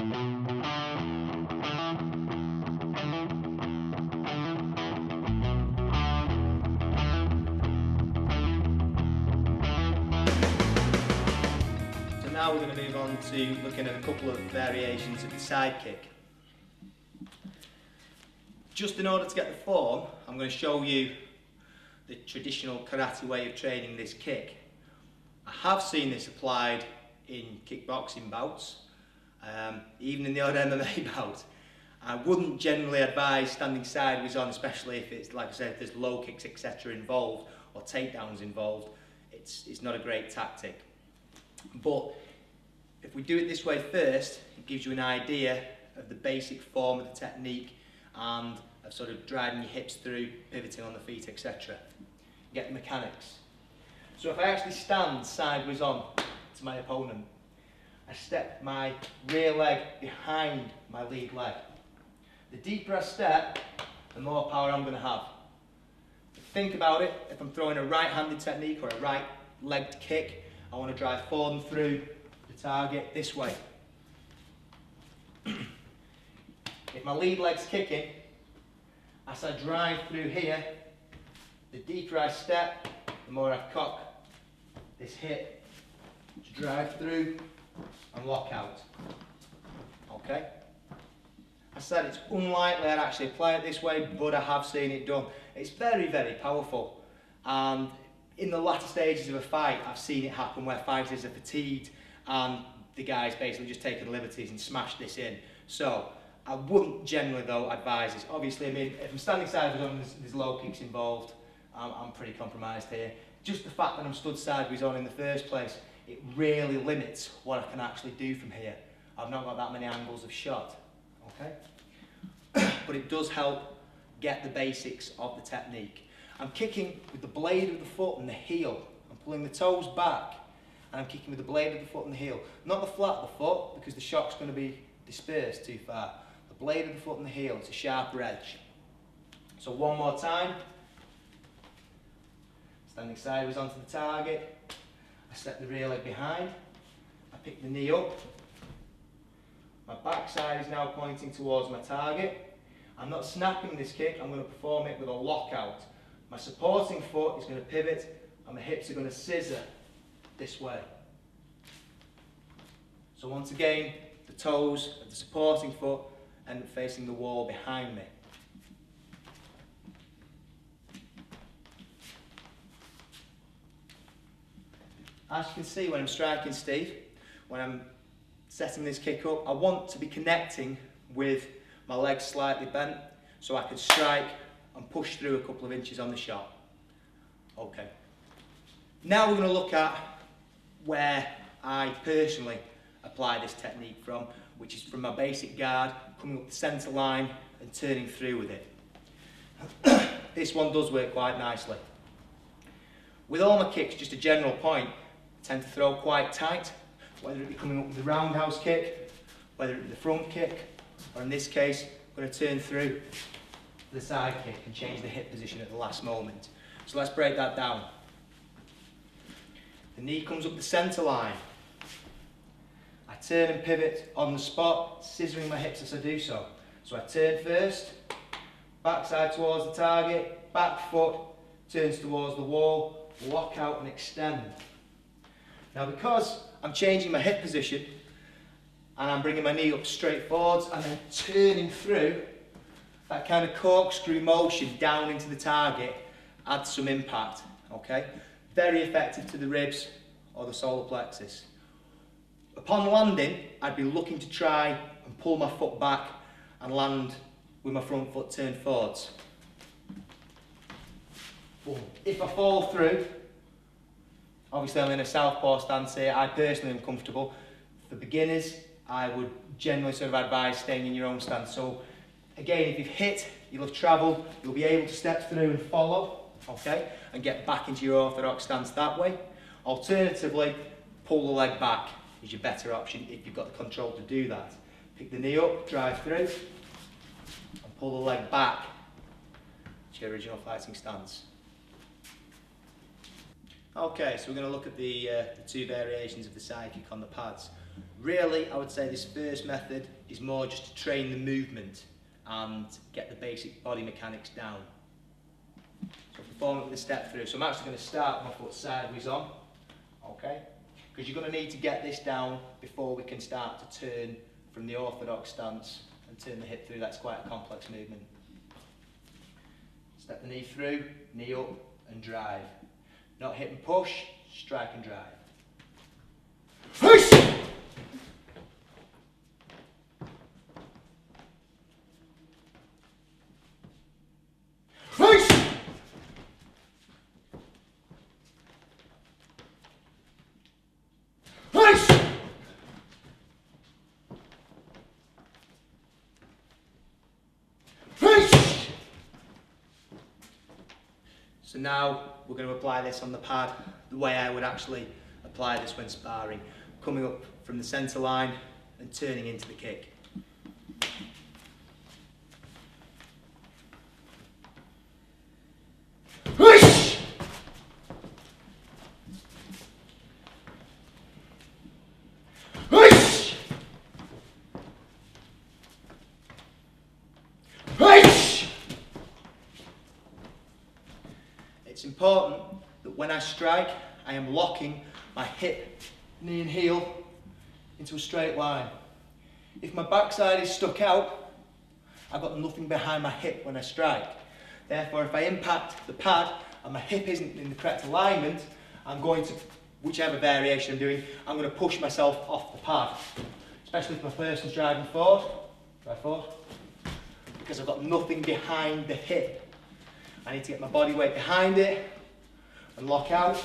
So now we're going to move on to looking at a couple of variations of the side kick. Just in order to get the form, I'm going to show you the traditional karate way of training this kick. I have seen this applied in kickboxing bouts, even in the odd MMA bout. I wouldn't generally advise standing sideways on, especially if it's, like I said, if there's low kicks etc. involved or takedowns involved. It's not a great tactic. But if we do it this way first, it gives you an idea of the basic form of the technique and of sort of driving your hips through, pivoting on the feet, etc. Get the mechanics. So if I actually stand sideways on to my opponent, I step my rear leg behind my lead leg. The deeper I step, the more power I'm going to have. Think about it, if I'm throwing a right-handed technique or a right-legged kick, I want to drive forward and through the target this way. If my lead leg's kicking, as I drive through here, the deeper I step, the more I cock this hip to drive through and lock out. Okay? I said it's unlikely I'd actually apply it this way, but I have seen it done. It's very, very powerful. And in the latter stages of a fight, I've seen it happen where fighters are fatigued and the guy's basically just taken liberties and smashed this in. So I wouldn't generally though advise this. Obviously, I mean, if I'm standing sideways on, there's low kicks involved. I'm pretty compromised here. Just the fact that I'm stood sideways on in the first place, it really limits what I can actually do from here. I've not got that many angles of shot, okay? But it does help get the basics of the technique. I'm kicking with the blade of the foot and the heel. I'm pulling the toes back and I'm kicking with the blade of the foot and the heel. Not the flat of the foot, because the shock's going to be dispersed too far. The blade of the foot and the heel, it's a sharper edge. So one more time. Standing sideways onto the target, I step the rear leg behind, I pick the knee up, my backside is now pointing towards my target. I'm not snapping this kick, I'm going to perform it with a lockout. My supporting foot is going to pivot and my hips are going to scissor this way. So once again, the toes of the supporting foot end up facing the wall behind me. As you can see, when I'm striking Steve, when I'm setting this kick up, I want to be connecting with my legs slightly bent so I can strike and push through a couple of inches on the shot. Okay. Now we're going to look at where I personally apply this technique from, which is from my basic guard, coming up the centre line and turning through with it. This one does work quite nicely. With all my kicks, just a general point, I tend to throw quite tight, whether it be coming up with the roundhouse kick, whether it be the front kick, or in this case, I'm going to turn through the side kick and change the hip position at the last moment. So let's break that down. The knee comes up the centre line. I turn and pivot on the spot, scissoring my hips as I do so. So I turn first, backside towards the target, back foot turns towards the wall, lock out and extend. Now because I'm changing my hip position and I'm bringing my knee up straight forwards and then turning through, that kind of corkscrew motion down into the target adds some impact, okay? Very effective to the ribs or the solar plexus. Upon landing, I'd be looking to try and pull my foot back and land with my front foot turned forwards. Boom. If I fall through, obviously I'm in a southpaw stance here, I personally am comfortable. For beginners, I would generally sort of advise staying in your own stance. So again, if you've hit, you'll have travelled, you'll be able to step through and follow, okay, and get back into your orthodox stance that way. Alternatively, pull the leg back is your better option if you've got the control to do that. Pick the knee up, drive through, and pull the leg back to your original fighting stance. Okay, so we're going to look at the two variations of the side kick on the pads. Really, I would say this first method is more just to train the movement and get the basic body mechanics down. So perform it with a step through. So I'm actually going to start with my foot sideways on, okay? Because you're going to need to get this down before we can start to turn from the orthodox stance and turn the hip through. That's quite a complex movement. Step the knee through, knee up and drive. Not hip and push, strike and drive. Push! Push! Push! Push! So now we're going to apply this on the pad the way I would actually apply this when sparring. Coming up from the centre line and turning into the kick. Push! Push! Push! It's important that when I strike, I am locking my hip, knee and heel into a straight line. If my backside is stuck out, I've got nothing behind my hip when I strike. Therefore, if I impact the pad and my hip isn't in the correct alignment, I'm going to, whichever variation I'm doing, I'm going to push myself off the pad. Especially if my person's driving forward, drive forward, because I've got nothing behind the hip. I need to get my body weight behind it and lock out.